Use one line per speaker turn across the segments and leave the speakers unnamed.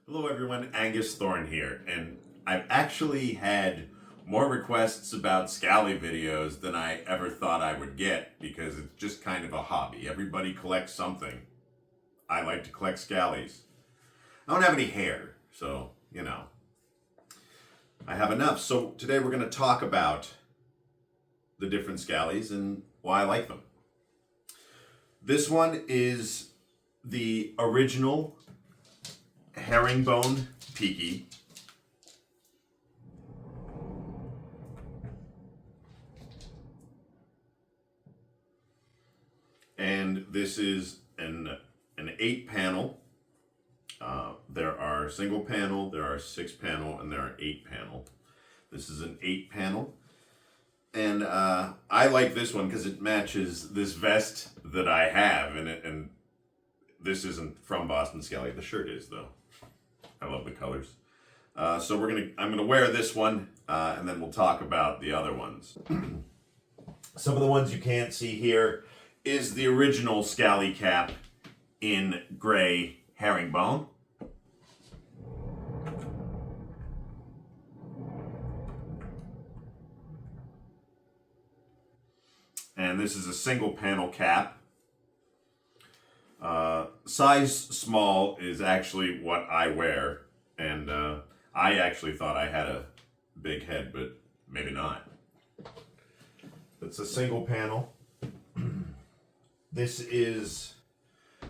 Hello everyone, Angus Thorne here, and I've actually had more requests about Scally videos than I ever thought I would get because it's just kind of a hobby. Everybody collects something. I like to collect Scallies. I don't have any hair, so, I have enough. So today we're going to talk about the different Scallies and why I like them. This one is the original herringbone Peaky. And this is an 8 panel. There are single panel, there are 6 panel, and there are 8 panel. This is an 8 panel. And I like this one because it matches this vest that I have. And this isn't from Boston Scally. The shirt is, though. I love the colors. So I'm gonna wear this one, and then we'll talk about the other ones. Some of the ones you can't see here is the original Scally cap in gray herringbone. And this is a single panel cap. Size small is actually what I wear, and I actually thought I had a big head, but maybe not. It's a single panel. This is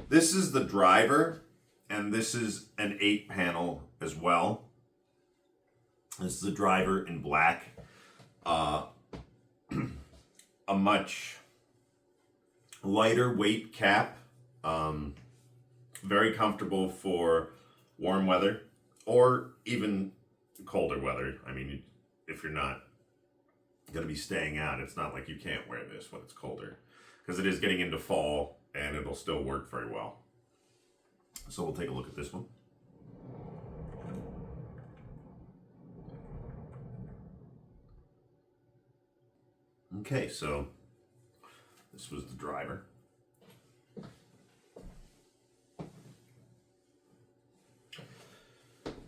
the driver, and this is an 8 panel as well. This is the driver in black. A much lighter weight cap. Very comfortable for warm weather or even colder weather. I mean, if you're not going to be staying out, it's not like you can't wear this when it's colder, because it is getting into fall and it'll still work very well. So we'll take a look at this one. Okay, so this was the driver.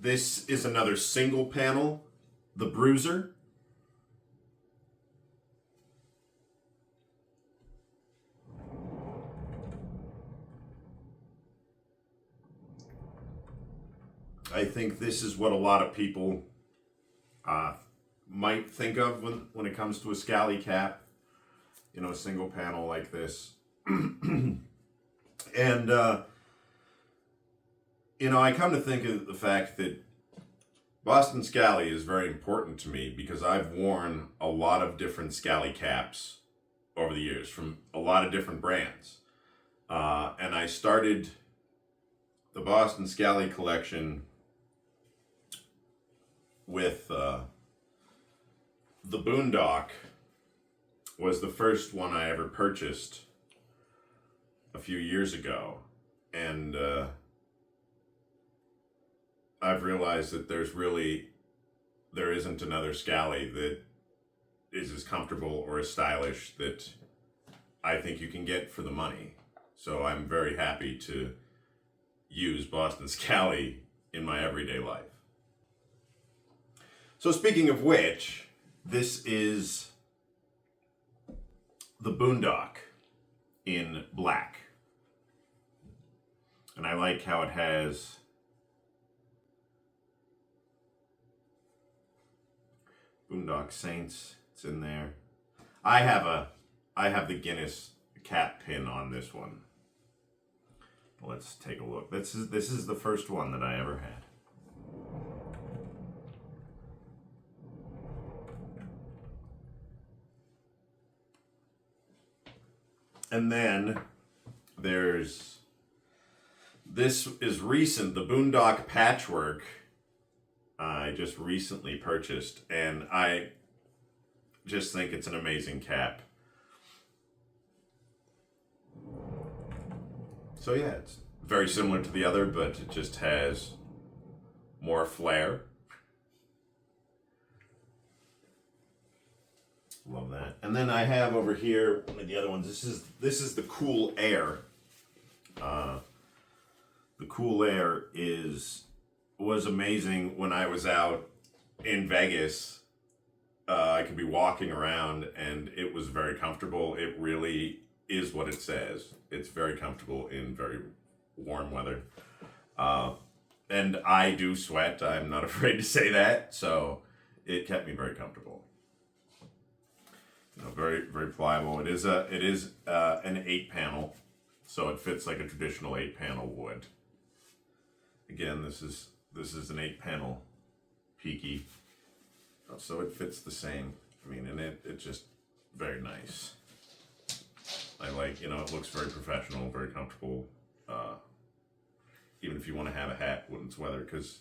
This is another single panel, the Bruiser. I think this is what a lot of people might think of when it comes to a Scally cap, a single panel like this. And I come to think of the fact that Boston Scally is very important to me because I've worn a lot of different Scally caps over the years from a lot of different brands. And I started the Boston Scally collection with the Boondock. Was the first one I ever purchased a few years ago. And I've realized that there isn't another Scally that is as comfortable or as stylish that I think you can get for the money. So I'm very happy to use Boston Scally in my everyday life. So speaking of which, this is the Boondock in black. And I like how it has Boondock Saints. It's in there. I have the Guinness cap pin on this one. Let's take a look. This is the first one that I ever had. And then this is recent, the Boondock Patchwork. I just recently purchased, and I just think it's an amazing cap. So yeah, it's very similar to the other, but it just has more flair. Love that. And then I have over here one of the other ones. This is the Cool Air. The Cool Air is was amazing when I was out in Vegas. I could be walking around and it was very comfortable. It really is what it says. It's very comfortable in very warm weather. Uh, and I do sweat. I'm not afraid to say that. So it kept me very comfortable. Very very pliable. It is an 8 panel, so it fits like a traditional 8 panel would. Again, this is an 8 panel Peaky, so it fits the same. I mean, and it's just very nice. I like, it looks very professional, very comfortable. Even if you want to have a hat when it's weather, because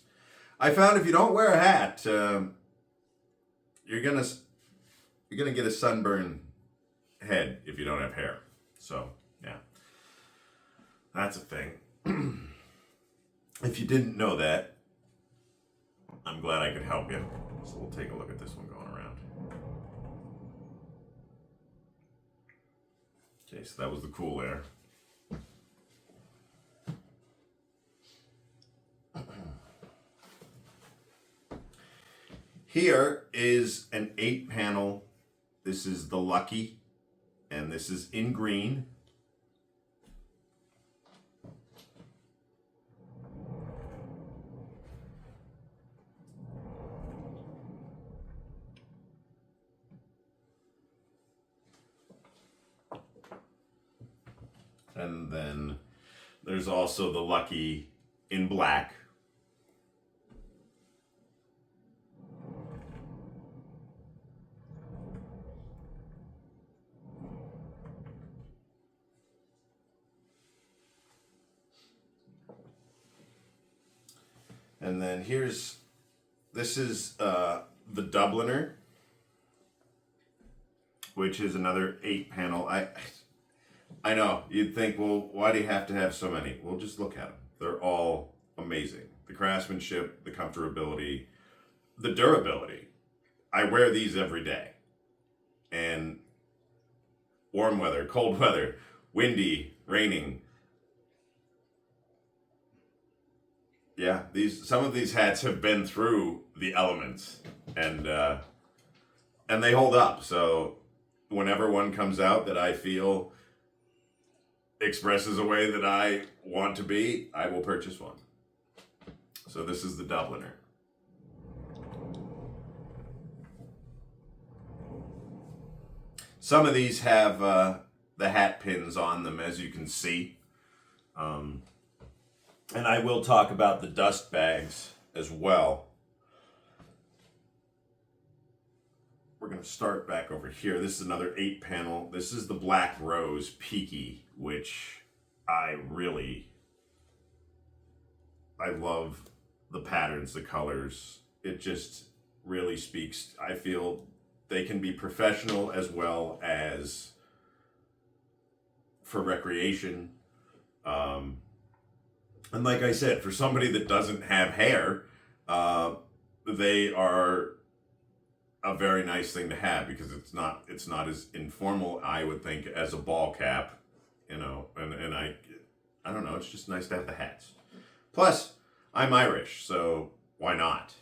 I found if you don't wear a hat, you're gonna get a sunburn head if you don't have hair. So yeah, that's a thing. If you didn't know that, I'm glad I could help you. So we'll take a look at this one going around. Okay, so that was the cool air. Here is an 8 panel. This is the Lucky, and this is in green. And then there's also the Lucky in black. And then this is the Dubliner, which is another 8 panel. I know, you'd think, well, why do you have to have so many? Well, just look at them. They're all amazing. The craftsmanship, the comfortability, the durability. I wear these every day. And warm weather, cold weather, windy, raining. Yeah, some of these hats have been through the elements, and they hold up. So whenever one comes out that I feel expresses a way that I want to be, I will purchase one. So this is the Dubliner. Some of these have the hat pins on them, as you can see. And I will talk about the dust bags as well. We're going to start back over here. This is another 8 panel. This is the Black Rose Peaky, which I love the patterns, the colors. It just really speaks. I feel they can be professional as well as for recreation. And like I said, for somebody that doesn't have hair, they are a very nice thing to have, because it's not as informal, I would think, as a ball cap, and I don't know, it's just nice to have the hats. Plus, I'm Irish, so why not?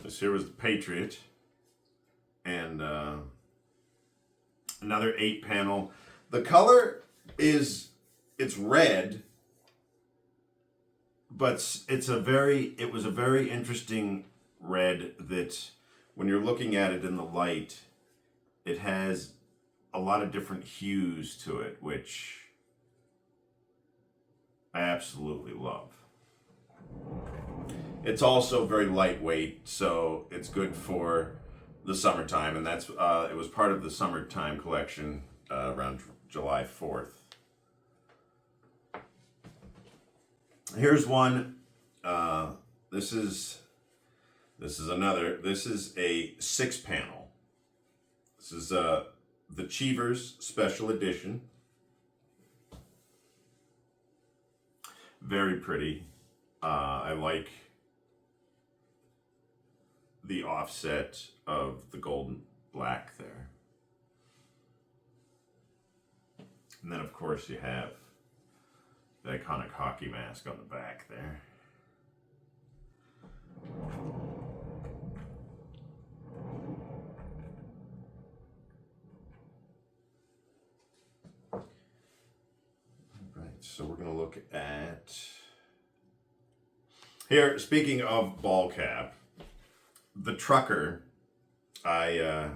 This here was the Patriot, and another 8 panel. The color it's red, but it was a very interesting red that when you're looking at it in the light, it has a lot of different hues to it, which I absolutely love. It's also very lightweight, so it's good for the summertime, and that's it was part of the summertime collection around July 4th. Here's one. This is another. This is a 6 panel. This is the Cheevers Special Edition. Very pretty. I like the offset of the golden black there. And then of course you have the iconic hockey mask on the back there. Alright, so we're going to look at here, speaking of ball cap, the trucker I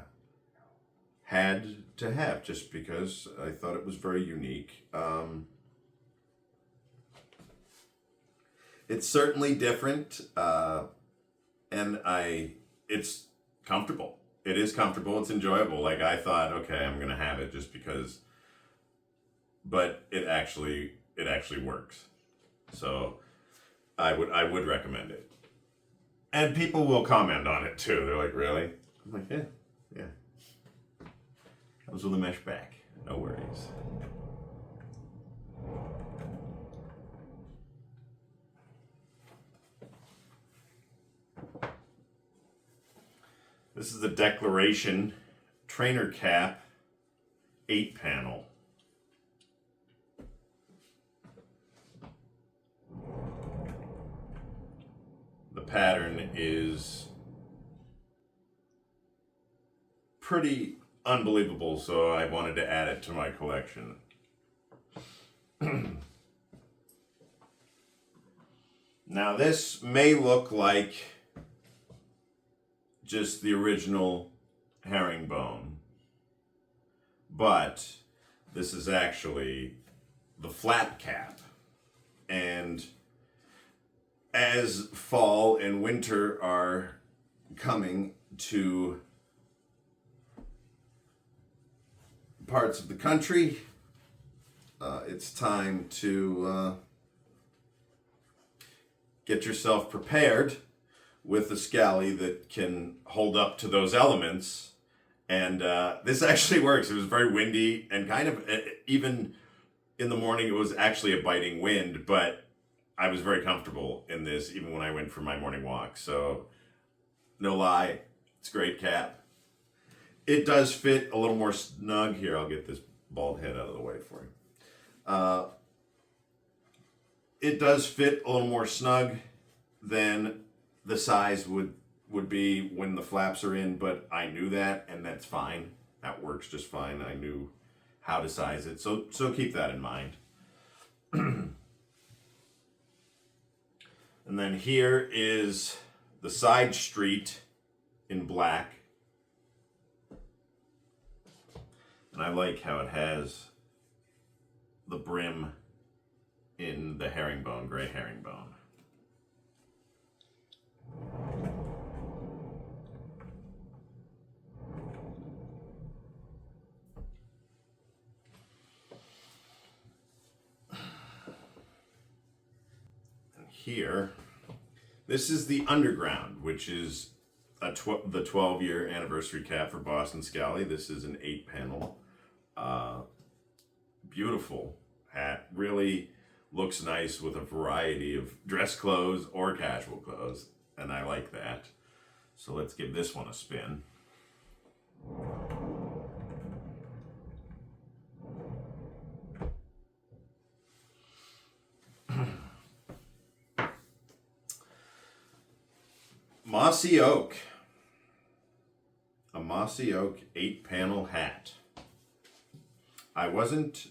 had to have just because I thought it was very unique. It's certainly different, and it's comfortable. It is comfortable. It's enjoyable. Like I thought, okay, I'm gonna have it just because, but it actually works. So I would recommend it. And people will comment on it too. They're like, really? I'm like, yeah. Comes with a mesh back. No worries. This is the Declaration Trainer Cap 8-panel. The pattern is pretty unbelievable, so I wanted to add it to my collection. Now this may look like just the original herringbone, but this is actually the flap cap. And as fall and winter are coming to parts of the country, it's time to get yourself prepared with a scally that can hold up to those elements. And this actually works. It was very windy and kind of, even in the morning, it was actually a biting wind, but I was very comfortable in this even when I went for my morning walk. So no lie, it's a great cap. It does fit a little more snug here. I'll get this bald head out of the way for you. It does fit a little more snug than the size would be when the flaps are in, but I knew that, and that's fine. That works just fine. I knew how to size it, so keep that in mind. And then here is the side street in black. And I like how it has the brim in the herringbone, gray herringbone. And here, this is the Underground, which is the 12-year anniversary cap for Boston Scally. This is an 8-panel. Beautiful hat. Really looks nice with a variety of dress clothes or casual clothes, and I like that. So let's give this one a spin. Mossy Oak. A Mossy Oak 8-panel hat. I wasn't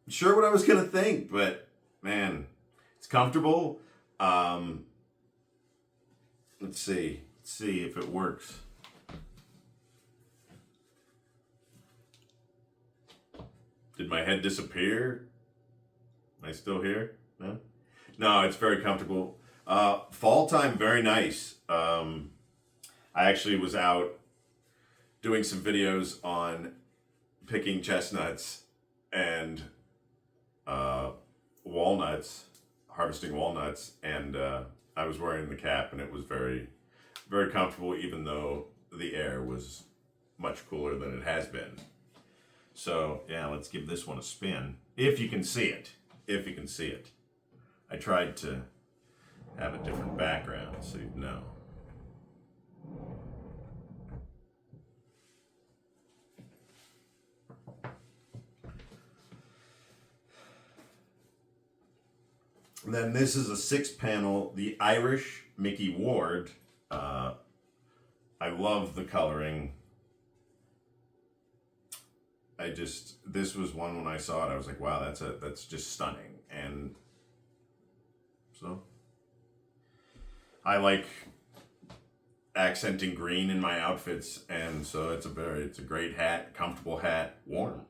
sure what I was gonna think, but man, it's comfortable. Let's see if it works. Did my head disappear? Am I still here? No? No, it's very comfortable. Fall time, very nice. I actually was out doing some videos on picking chestnuts and walnuts, harvesting walnuts, and I was wearing the cap, and it was very, very comfortable, even though the air was much cooler than it has been. So yeah, let's give this one a spin. If you can see it. If you can see it. I tried to have a different background so you'd know. And then this is a 6-panel, the Irish Mickey Ward. I love the coloring. This was one when I saw it, I was like, wow, that's just stunning. And so I like accenting green in my outfits, and so it's a great hat, comfortable hat, warm.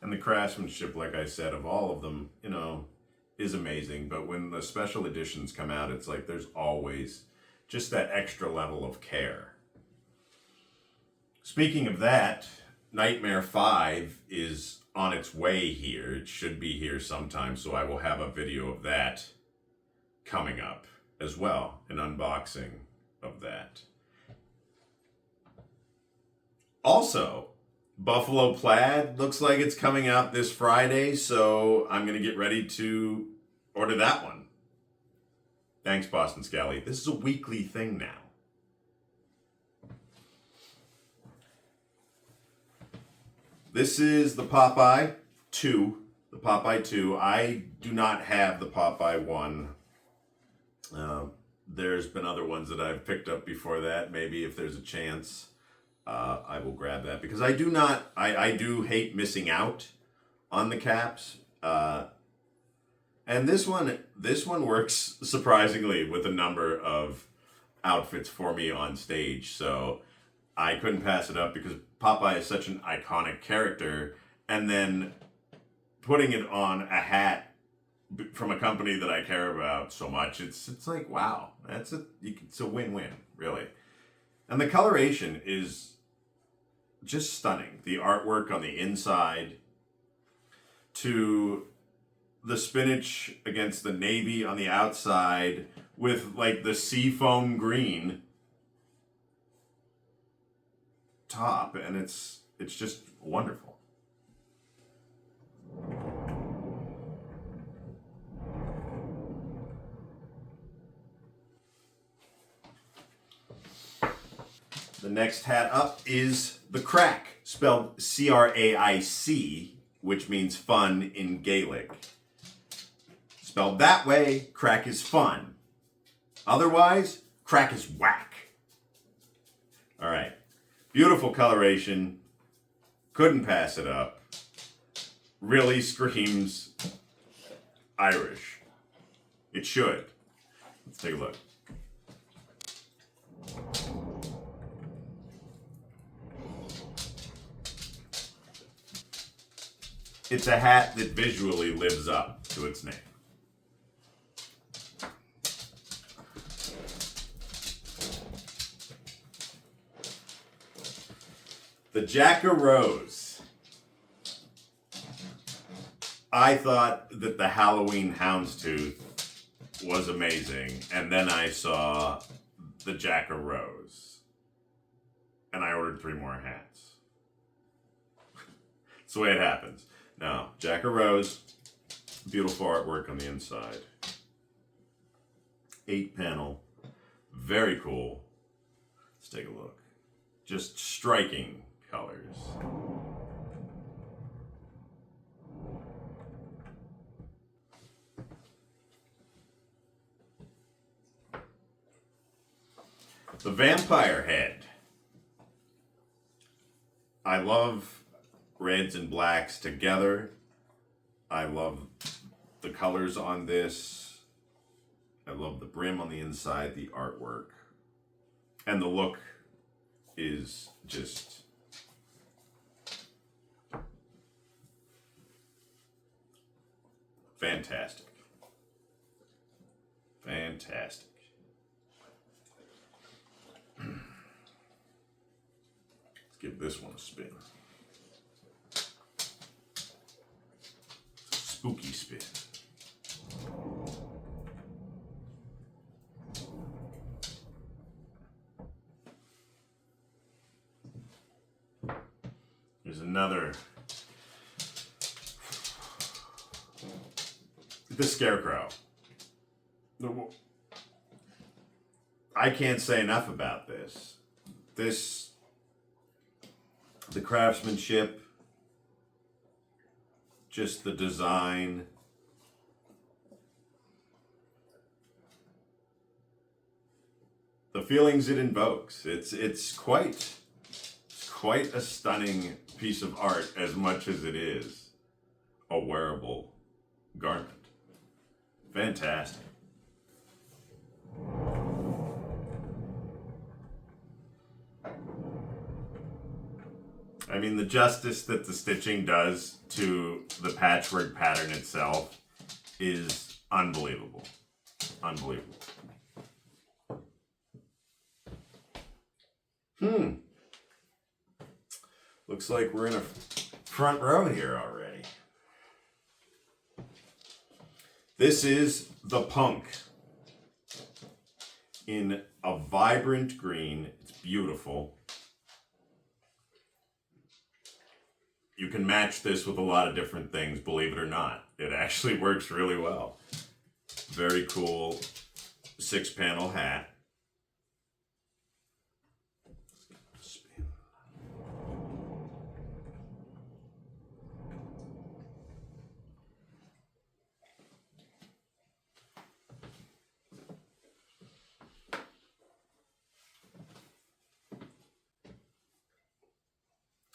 And the craftsmanship, like I said, of all of them, is amazing. But when the special editions come out, it's like there's always just that extra level of care. Speaking of that, Nightmare 5 is on its way here. It should be here sometime, so I will have a video of that coming up as well, an unboxing of that. Also, Buffalo Plaid looks like it's coming out this Friday, so I'm going to get ready to order that one. Thanks, Boston Scally. This is a weekly thing now. This is the Popeye 2. The Popeye 2. I do not have the Popeye 1. There's been other ones that I've picked up before that. Maybe if there's a chance, I will grab that, because I do hate missing out on the caps. And this one works surprisingly with a number of outfits for me on stage. So I couldn't pass it up because Popeye is such an iconic character, and then putting it on a hat from a company that I care about so much, it's like, wow, it's a win-win, really. And the coloration is just stunning. The artwork on the inside, to the spinach against the navy on the outside with like the seafoam green top, and it's just wonderful. The next hat up is the Craic, spelled C-R-A-I-C, which means fun in Gaelic. Spelled that way, Craic is fun. Otherwise, Craic is whack. All right. Beautiful coloration. Couldn't pass it up. Really screams Irish. It should. Let's take a look. It's a hat that visually lives up to its name. The Jack-O-Rose. I thought that the Halloween houndstooth was amazing, and then I saw the Jack-O-Rose, and I ordered 3 more hats. It's the way it happens. Now, Jack-O-Rose, beautiful artwork on the inside. 8-panel, very cool. Let's take a look. Just striking colors. The Vampire Head. I love reds and blacks together. I love the colors on this. I love the brim on the inside, the artwork. And the look is just fantastic. Fantastic. Let's give this one a spin. Spooky spin. Here's another. The Scarecrow. I can't say enough about this. The craftsmanship, just the design. The feelings it invokes. It's quite a stunning piece of art as much as it is a wearable garment. Fantastic. I mean, the justice that the stitching does to the patchwork pattern itself is unbelievable. Unbelievable. Looks like we're in a front row here already. This is the Punk in a vibrant green. It's beautiful. You can match this with a lot of different things, believe it or not. It actually works really well. Very cool 6-panel hat.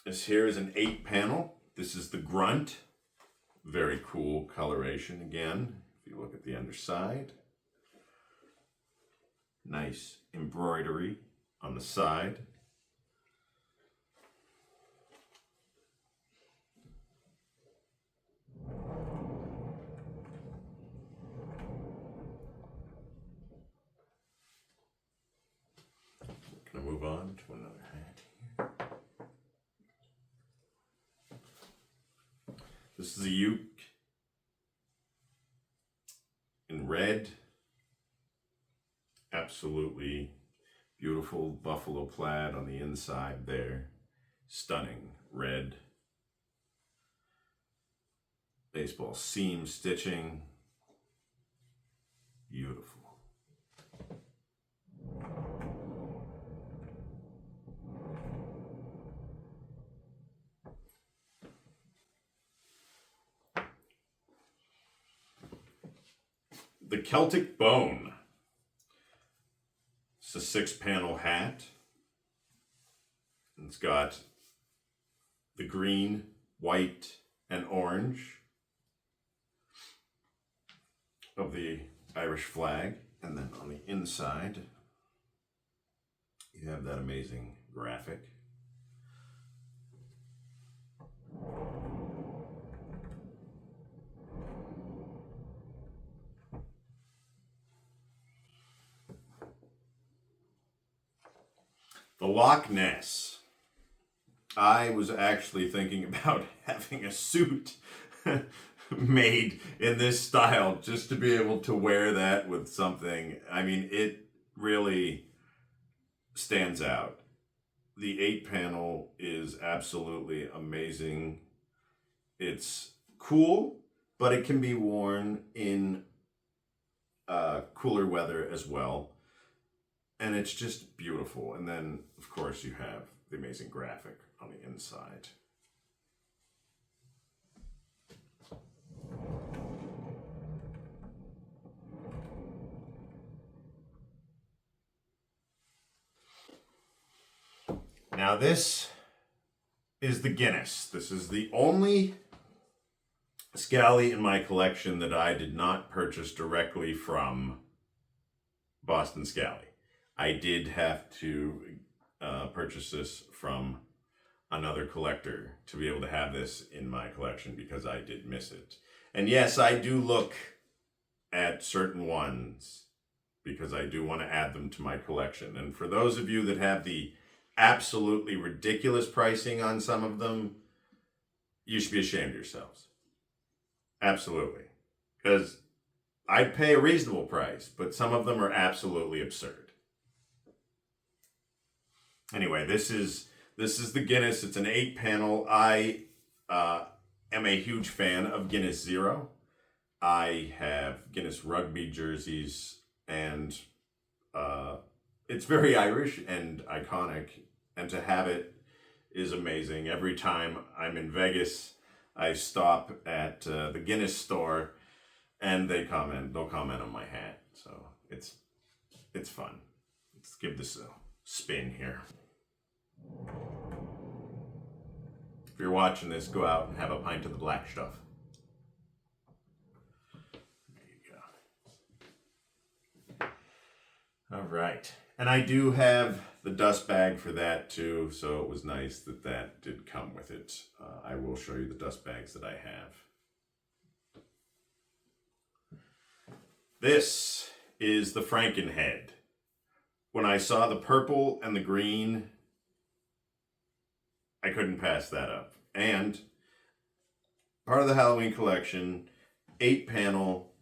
This here is an 8-panel. This is the Grunt. Very cool coloration again. If you look at the underside. Nice embroidery on the side. Gonna move on to another hat here. This is a uke in red. Absolutely beautiful buffalo plaid on the inside there. Stunning red. Baseball seam stitching. Beautiful. The Celtic Bone. It's a 6-panel hat. It's got the green, white, and orange of the Irish flag. And then on the inside, you have that amazing graphic. The Loch Ness. I was actually thinking about having a suit made in this style just to be able to wear that with something. I mean, it really stands out. The 8-panel is absolutely amazing. It's cool, but it can be worn in cooler weather as well. And it's just beautiful. And then, of course, you have the amazing graphic on the inside. Now this is the Guinness. This is the only Scally in my collection that I did not purchase directly from Boston Scally. I did have to purchase this from another collector to be able to have this in my collection because I did miss it. And yes, I do look at certain ones because I do want to add them to my collection. And for those of you that have the absolutely ridiculous pricing on some of them, you should be ashamed of yourselves. Absolutely. Because I'd pay a reasonable price, but some of them are absolutely absurd. Anyway, this is This is the Guinness. It's an 8-panel. I am a huge fan of Guinness Zero. I have Guinness rugby jerseys, and it's very Irish and iconic, and to have it is amazing. Every time I'm in Vegas, I stop at the Guinness store, and they'll comment on my hat. So it's fun. Let's give this a spin here. If you're watching this, go out and have a pint of the black stuff. There you go. All right. And I do have the dust bag for that too, so it was nice that that did come with it. I will show you the dust bags that I have. This is the Frankenhead. When I saw the purple and the green, I couldn't pass that up. And part of the Halloween collection, 8-panel,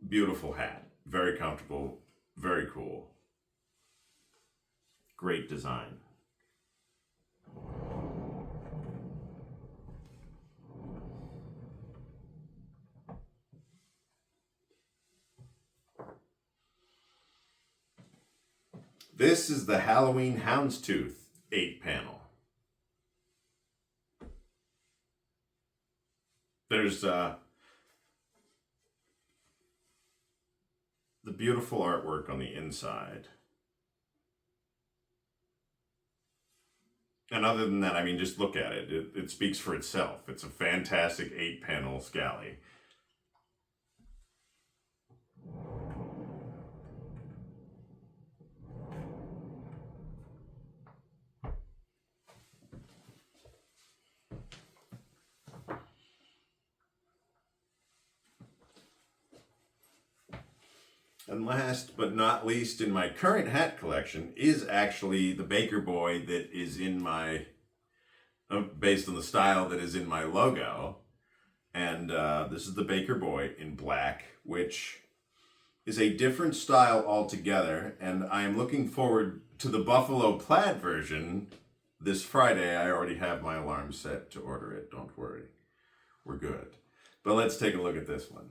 beautiful hat. Very comfortable, very cool. Great design. This is the Halloween Houndstooth 8-panel. There's the beautiful artwork on the inside. And other than that, I mean, just look at it. It speaks for itself. It's a fantastic 8-panel Scally. And last but not least in my current hat collection is actually the Baker Boy that is in my, based on the style that is in my logo. And this is the Baker Boy in black, which is a different style altogether. And I am looking forward to the Buffalo Plaid version this Friday. I already have my alarm set to order it. Don't worry. We're good. But let's take a look at this one.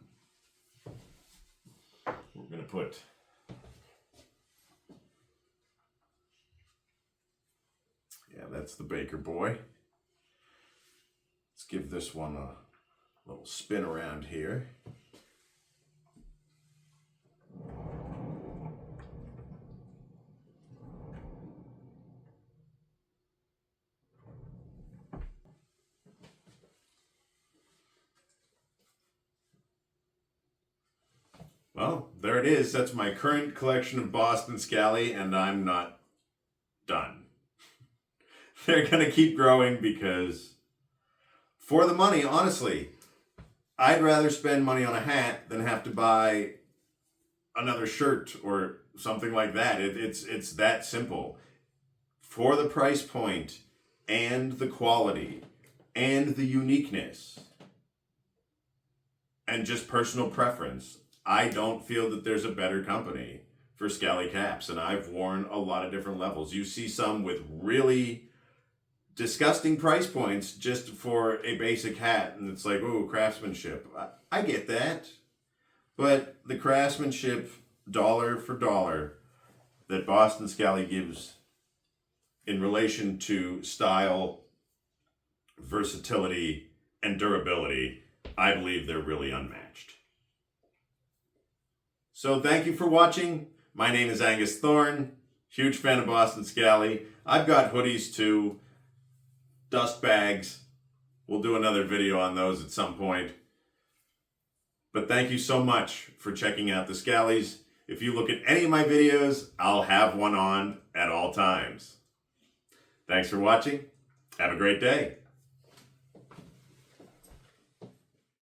We're going to put that's the Baker Boy. Let's give this one a little spin around here. Well, there it is. That's my current collection of Boston Scally, and I'm not done. They're going to keep growing because, for the money, honestly, I'd rather spend money on a hat than have to buy another shirt or something like that. It's that simple. For the price point and the quality and the uniqueness and just personal preference, I don't feel that there's a better company for Scally caps, and I've worn a lot of different levels. You see some with really disgusting price points just for a basic hat, and it's like, ooh, craftsmanship. I get that, but the craftsmanship, dollar for dollar, that Boston Scally gives in relation to style, versatility, and durability, I believe they're really unmatched. So thank you for watching. My name is Angus Thorne, huge fan of Boston Scally. I've got hoodies too, dust bags. We'll do another video on those at some point. But thank you so much for checking out the Scallies. If you look at any of my videos, I'll have one on at all times. Thanks for watching. Have a great day.